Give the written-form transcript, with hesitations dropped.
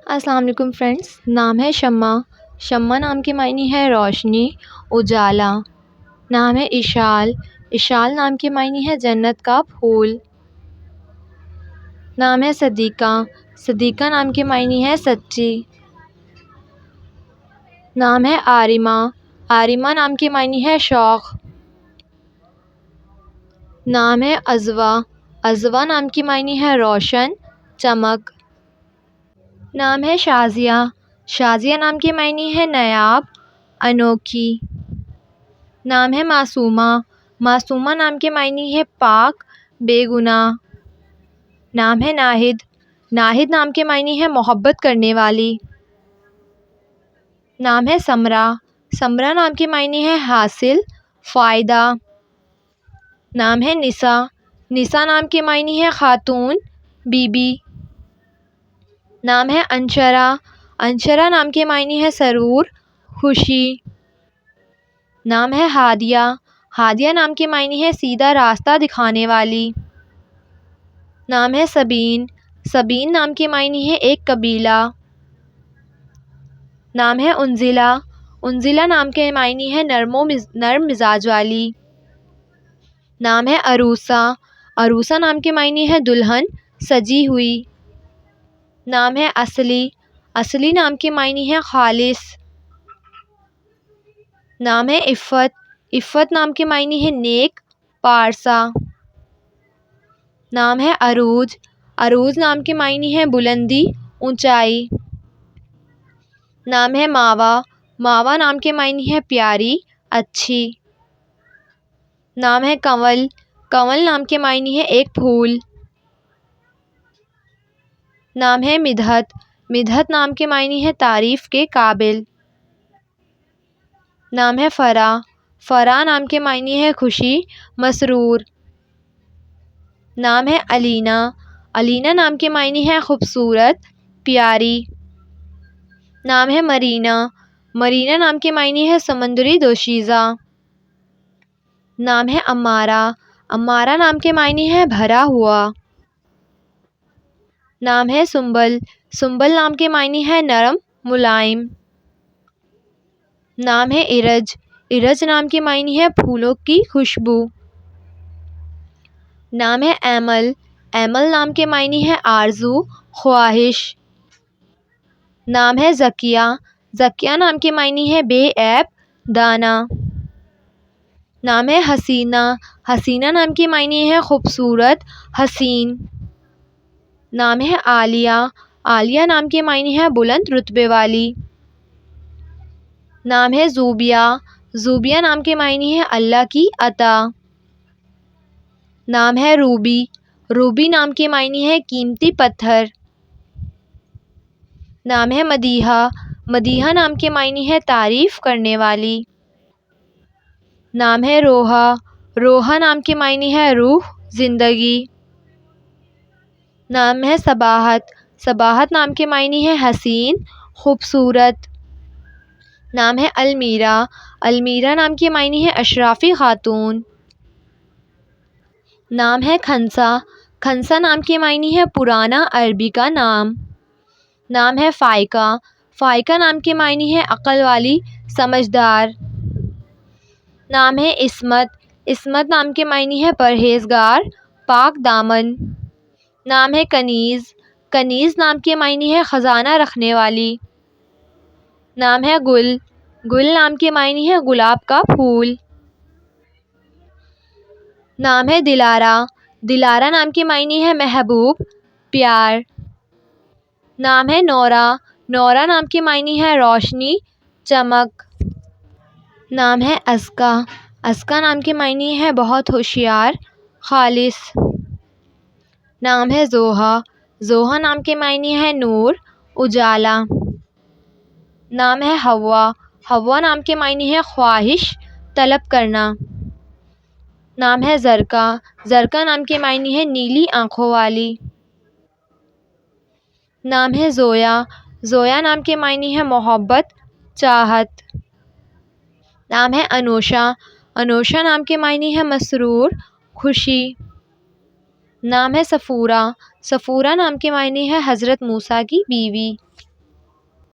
السلام علیکم فرینڈس، نام ہے شمع۔ شمع نام کے معنی ہے روشنی، اجالا۔ نام ہے اشال۔ اشال نام کے معنی ہے جنت کا پھول۔ نام ہے صدیقہ۔ صدیقہ نام کے معنی ہے سچی۔ نام ہے عارمہ۔ عارمہ نام کے معنی ہے شوق۔ نام ہے عذوہ۔ عذوہ نام کے معنی ہے روشن، چمک۔ نام ہے شازیہ۔ شازیہ نام کے معنی ہے نایاب، انوکھی۔ نام ہے معصومہ۔ معصومہ نام کے معنی ہے پاک، بے گناہ۔ نام ہے ناہد۔ ناہد نام کے معنی ہے محبت کرنے والی۔ نام ہے سمرہ۔ سمرہ نام کے معنی ہے حاصل، فائدہ۔ نام ہے نسا۔ نسا نام کے معنی ہے خاتون، بی بی۔ نام ہے انشرہ۔ انشرہ نام کے معنی ہے سرور، خوشی۔ نام ہے ہادیہ۔ ہادیہ نام کے معنی ہے سیدھا راستہ دکھانے والی۔ نام ہے سبین۔ سبین نام کے معنی ہے ایک قبیلہ۔ نام ہے انزلہ۔ انزلہ نام کے معنی ہے نرم مزاج والی۔ نام ہے عروسہ۔ عروسہ نام کے معنی ہے دلہن، سجی ہوئی۔ نام ہے اصلی۔ اصلی نام کے معنی ہے خالص۔ نام ہے عفت۔ عفت نام کے معنی ہے نیک، پارسا۔ نام ہے عروج۔ عروج نام کے معنی ہے بلندی، اونچائی۔ نام ہے ماوا۔ ماوا نام کے معنی ہے پیاری، اچھی۔ نام ہے کنول۔ کنول نام کے معنی ہے ایک پھول۔ نام ہے مدحت۔ مدحت نام کے معنی ہے تعریف کے قابل۔ نام ہے فرح۔ فرح نام کے معنی ہے خوشی، مسرور۔ نام ہے علینا۔ علینا نام کے معنی ہے خوبصورت، پیاری۔ نام ہے مرینا۔ مرینا نام کے معنی ہے سمندری دوشیزہ۔ نام ہے امارہ۔ امارہ نام کے معنی ہے بھرا ہوا۔ نام ہے سنبل۔ سنبل نام کے معنی ہے نرم، ملائم۔ نام ہے ارج۔ ارج نام کے معنی ہے پھولوں کی خوشبو۔ نام ہے ایمل۔ ایمل نام کے معنی ہے آرزو، خواہش۔ نام ہے زکیہ۔ زکیہ نام کے معنی ہے بے عیب، دانا۔ نام ہے حسینہ۔ حسینہ نام کے معنی ہے خوبصورت، حسین۔ نام ہے عالیہ۔ عالیہ نام کے معنی ہے بلند رتبے والی۔ نام ہے زوبیہ۔ زوبیہ نام کے معنی ہے اللہ کی عطا۔ نام ہے روبی۔ روبی نام کے معنی ہے قیمتی پتھر۔ نام ہے مدیحہ۔ مدیحہ نام کے معنی ہے تعریف کرنے والی۔ نام ہے روحا۔ روحا نام کے معنی ہے روح، زندگی۔ نام ہے صباحت۔ صباحت نام کے معنی ہے حسین، خوبصورت۔ نام ہے المیرا۔ المیرا نام کے معنی ہے اشرافی خاتون۔ نام ہے کھنسا۔ کھنسا نام کے معنی ہے پرانا عربی کا نام۔ نام ہے فائقہ۔ فائقہ نام کے معنی ہے عقل والی، سمجھدار۔ نام ہے عصمت۔ عصمت نام کے معنی ہے پرہیزگار، پاک دامن۔ نام ہے کنیز۔ کنیز نام کے معنی ہے خزانہ رکھنے والی۔ نام ہے گل۔ گل نام کے معنی ہے گلاب کا پھول۔ نام ہے دلارہ۔ دلارہ نام کے معنی ہے محبوب، پیار۔ نام ہے نورہ۔ نورہ نام کے معنی ہے روشنی، چمک۔ نام ہے ازکیٰ۔ ازکیٰ نام کے معنی ہے بہت ہوشیار، خالص۔ نام ہے زوہا۔ زوہا نام کے معنی ہے نور، اجالا۔ نام ہے حوا۔ حوا نام کے معنی ہے خواہش، طلب کرنا۔ نام ہے زرقا۔ زرقا نام کے معنی ہے نیلی آنکھوں والی۔ نام ہے زویا۔ زویا نام کے معنی ہے محبت، چاہت۔ نام ہے انوشا۔ انوشا نام کے معنی ہے مسرور، خوشی۔ نام ہے صفورہ۔ صفورہ نام کے معنی ہے حضرت موسیٰ کی بیوی۔